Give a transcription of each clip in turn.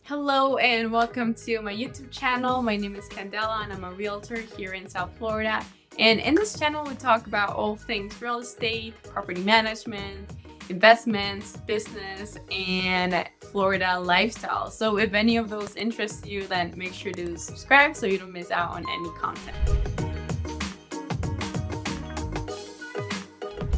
Hello and welcome to my YouTube channel. My name is Candela and I'm a realtor here in South Florida. And in this channel, we talk about all things real estate, property management, investments, business, and Florida lifestyle. So if any of those interest you, then make sure to subscribe so you don't miss out on any content.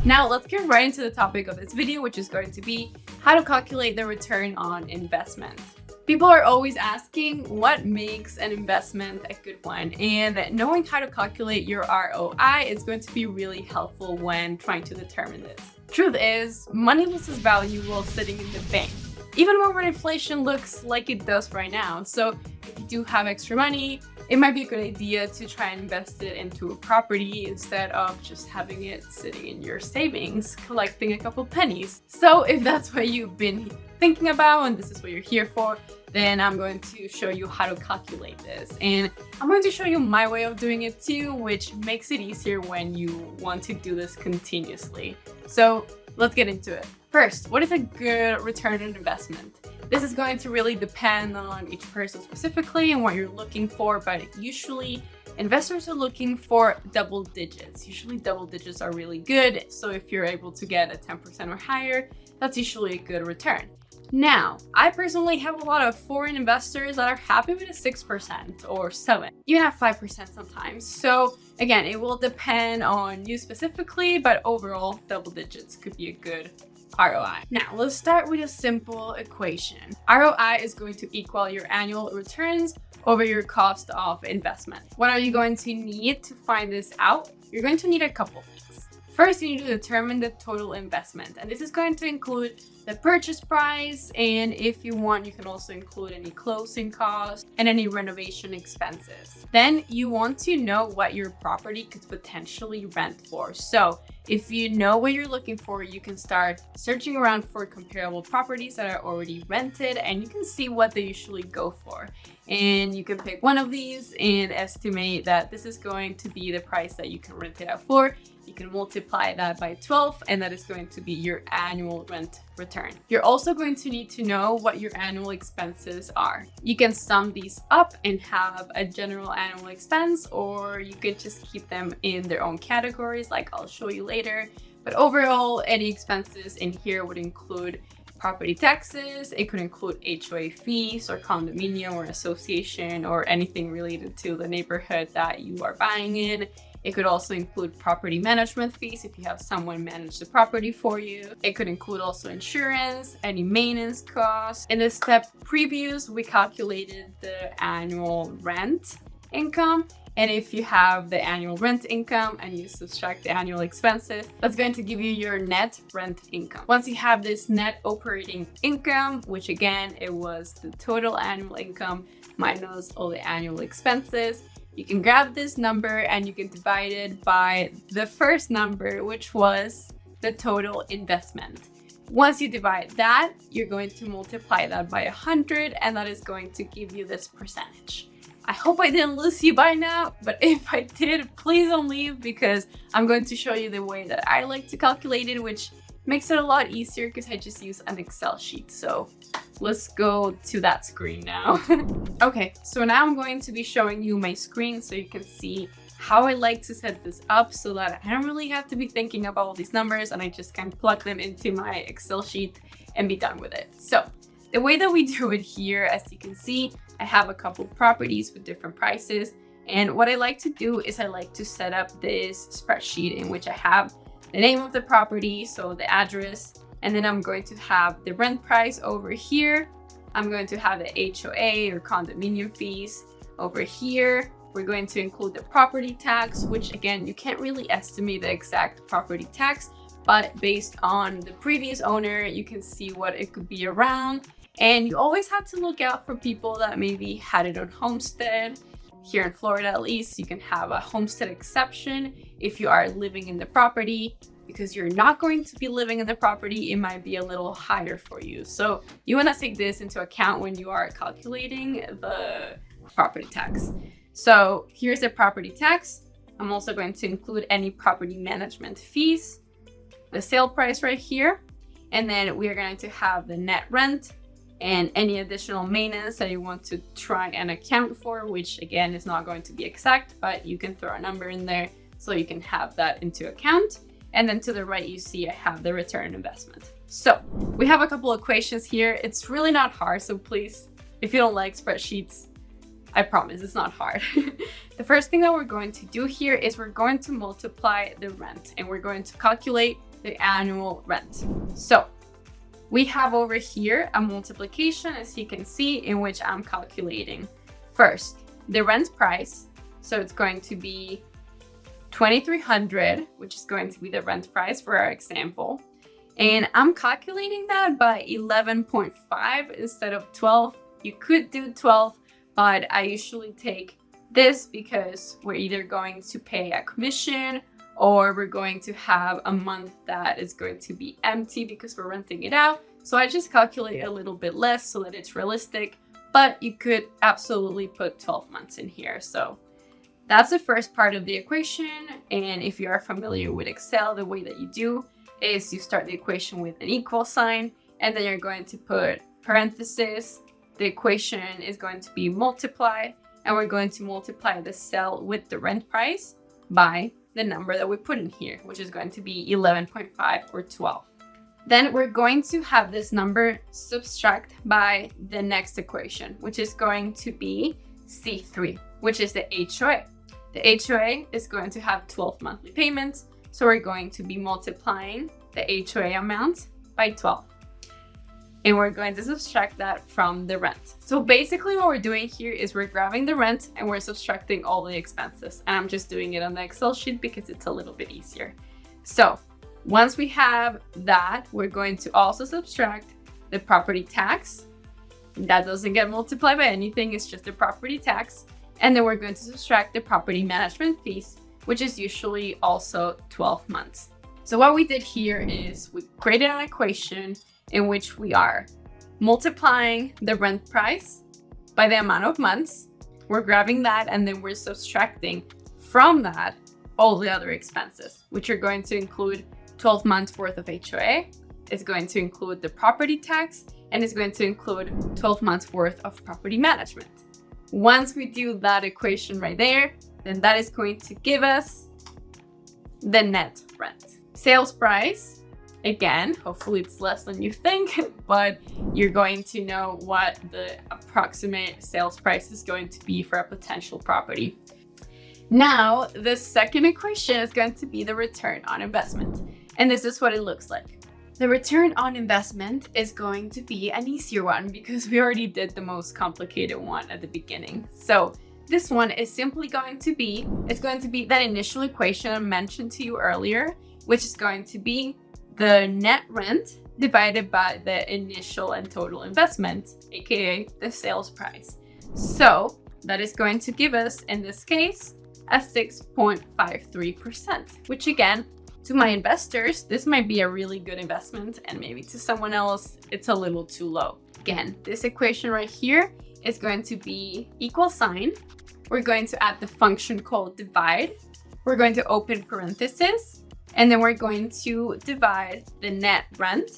Now let's get right into the topic of this video, which is going to be how to calculate the return on investment. People are always asking what makes an investment a good one, and knowing how to calculate your ROI is going to be really helpful when trying to determine this. Truth is, money loses value while sitting in the bank, even when inflation looks like it does right now. So if you do have extra money, it might be a good idea to try and invest it into a property instead of just having it sitting in your savings, collecting a couple pennies. So if that's what you've been thinking about and this is what you're here for, then I'm going to show you how to calculate this. And I'm going to show you my way of doing it too, which makes it easier when you want to do this continuously. So let's get into it. First, what is a good return on investment? This is going to really depend on each person specifically and what you're looking for, but usually investors are looking for double digits. Usually double digits are really good. So if you're able to get a 10% or higher, that's usually a good return. Now, I personally have a lot of foreign investors that are happy with a 6% or 7%, even at 5% sometimes. So again, it will depend on you specifically, but overall, double digits could be a good ROI. Now, let's start with a simple equation. ROI is going to equal your annual returns over your cost of investment. What are you going to need to find this out? You're going to need a couple things. First, you need to determine the total investment, and this is going to include the purchase price, and if you want, you can also include any closing costs and any renovation expenses. Then you want to know what your property could potentially rent for. So if you know what you're looking for, you can start searching around for comparable properties that are already rented, and you can see what they usually go for. And you can pick one of these and estimate that this is going to be the price that you can rent it out for. You can multiply that by 12, and that is going to be your annual rent return. You're also going to need to know what your annual expenses are. You can sum these up and have a general annual expense, or you could just keep them in their own categories, like I'll show you later. But overall, any expenses in here would include property taxes. It could include HOA fees or condominium or association or anything related to the neighborhood that you are buying in. It could also include property management fees if you have someone manage the property for you. It could include also insurance, any maintenance costs. In the step previous, we calculated the annual rent income. And if you have the annual rent income and you subtract the annual expenses, that's going to give you your net rent income. Once you have this net operating income, which again, it was the total annual income minus all the annual expenses, you can grab this number and you can divide it by the first number, which was the total investment. Once you divide that, you're going to multiply that by 100, and that is going to give you this percentage. I hope I didn't lose you by now, but if I did, please don't leave, because I'm going to show you the way that I like to calculate it, which makes it a lot easier because I just use an Excel sheet. So let's go to that screen now. Okay, so now I'm going to be showing you my screen so you can see how I like to set this up so that I don't really have to be thinking about all these numbers, and I just can plug them into my Excel sheet and be done with it. So the way that we do it here, as you can see, I have a couple properties with different prices. And what I like to do is I like to set up this spreadsheet in which I have the name of the property, so the address, and then I'm going to have the rent price over here. I'm going to have the HOA or condominium fees over here. We're going to include the property tax, which again, you can't really estimate the exact property tax, but based on the previous owner, you can see what it could be around. And you always have to look out for people that maybe had it on homestead. Here in Florida, at least, you can have a homestead exception if you are living in the property. Because you're not going to be living in the property, it might be a little higher for you. So you want to take this into account when you are calculating the property tax. So here's the property tax. I'm also going to include any property management fees, the sale price right here, and then we're going to have the net rent, and any additional maintenance that you want to try and account for, which again is not going to be exact, but you can throw a number in there so you can have that into account. And then to the right, you see I have the return on investment. So we have a couple of equations here. It's really not hard. So please, if you don't like spreadsheets, I promise it's not hard. The first thing that we're going to do here is we're going to multiply the rent, and we're going to calculate the annual rent. So we have over here a multiplication, as you can see, in which I'm calculating first the rent price. So it's going to be $2,300, which is going to be the rent price for our example. And I'm calculating that by 11.5 instead of 12. You could do 12, but I usually take this because we're either going to pay a commission or we're going to have a month that is going to be empty because we're renting it out. So I just calculate a little bit less so that it's realistic, but you could absolutely put 12 months in here. So that's the first part of the equation. And if you are familiar with Excel, the way that you do is you start the equation with an equal sign, and then you're going to put parentheses. The equation is going to be multiply, and we're going to multiply the cell with the rent price by the number that we put in here, which is going to be 11.5 or 12. Then we're going to have this number subtract by the next equation, which is going to be C3, which is the HOA. The HOA is going to have 12 monthly payments, so we're going to be multiplying the HOA amount by 12. And we're going to subtract that from the rent. So basically what we're doing here is we're grabbing the rent and we're subtracting all the expenses. And I'm just doing it on the Excel sheet because it's a little bit easier. So once we have that, we're going to also subtract the property tax. That doesn't get multiplied by anything, it's just the property tax. And then we're going to subtract the property management fees, which is usually also 12 months. So what we did here is we created an equation in which we are multiplying the rent price by the amount of months. We're grabbing that and then we're subtracting from that all the other expenses, which are going to include 12 months worth of HOA. It's going to include the property tax, and it's going to include 12 months worth of property management. Once we do that equation right there, then that is going to give us the net rent. Sales price, again, hopefully it's less than you think, but you're going to know what the approximate sales price is going to be for a potential property. Now, the second equation is going to be the return on investment. And this is what it looks like. The return on investment is going to be an easier one because we already did the most complicated one at the beginning. So this one is simply going to be, it's going to be that initial equation I mentioned to you earlier, which is going to be the net rent divided by the initial and total investment, aka the sales price. So that is going to give us, in this case, a 6.53%, which again, to my investors, this might be a really good investment, and maybe to someone else, it's a little too low. Again, this equation right here is going to be equal sign. We're going to add the function called divide. We're going to open parentheses, and then we're going to divide the net rent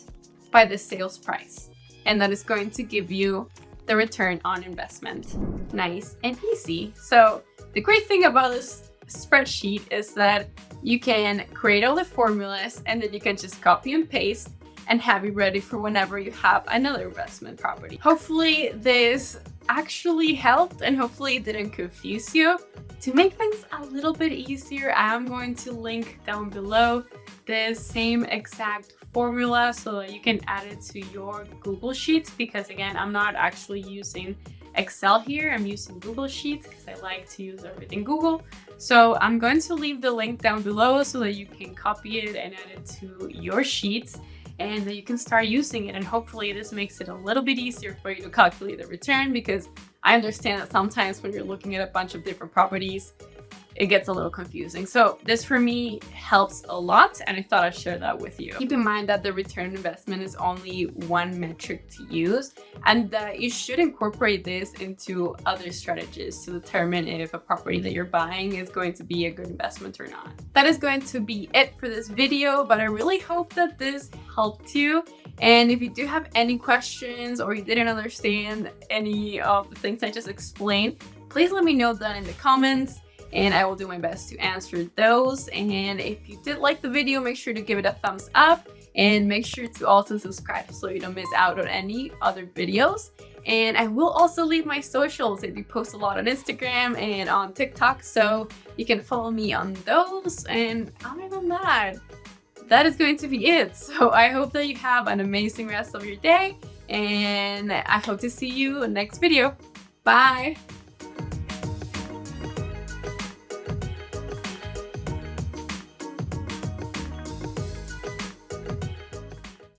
by the sales price. And that is going to give you the return on investment. Nice and easy. So the great thing about this spreadsheet is that you can create all the formulas and then you can just copy and paste and have it ready for whenever you have another investment property. Hopefully this actually helped, and hopefully it didn't confuse you. To make things a little bit easier, I am going to link down below the same exact formula so that you can add it to your Google Sheets, because again, I'm not actually using Excel here, I'm using Google Sheets because I like to use everything Google. So I'm going to leave the link down below so that you can copy it and add it to your sheets, and that you can start using it. And hopefully this makes it a little bit easier for you to calculate the return, because I understand that sometimes when you're looking at a bunch of different properties, it gets a little confusing. So this for me helps a lot, and I thought I'd share that with you. Keep in mind that the return on investment is only one metric to use, and that you should incorporate this into other strategies to determine if a property that you're buying is going to be a good investment or not. That is going to be it for this video, but I really hope that this helped you. And if you do have any questions or you didn't understand any of the things I just explained, please let me know down in the comments and I will do my best to answer those. And if you did like the video, make sure to give it a thumbs up and make sure to also subscribe so you don't miss out on any other videos. And I will also leave my socials. I do post a lot on Instagram and on TikTok, so you can follow me on those. And other than that, that is going to be it. So I hope that you have an amazing rest of your day, and I hope to see you in the next video. Bye!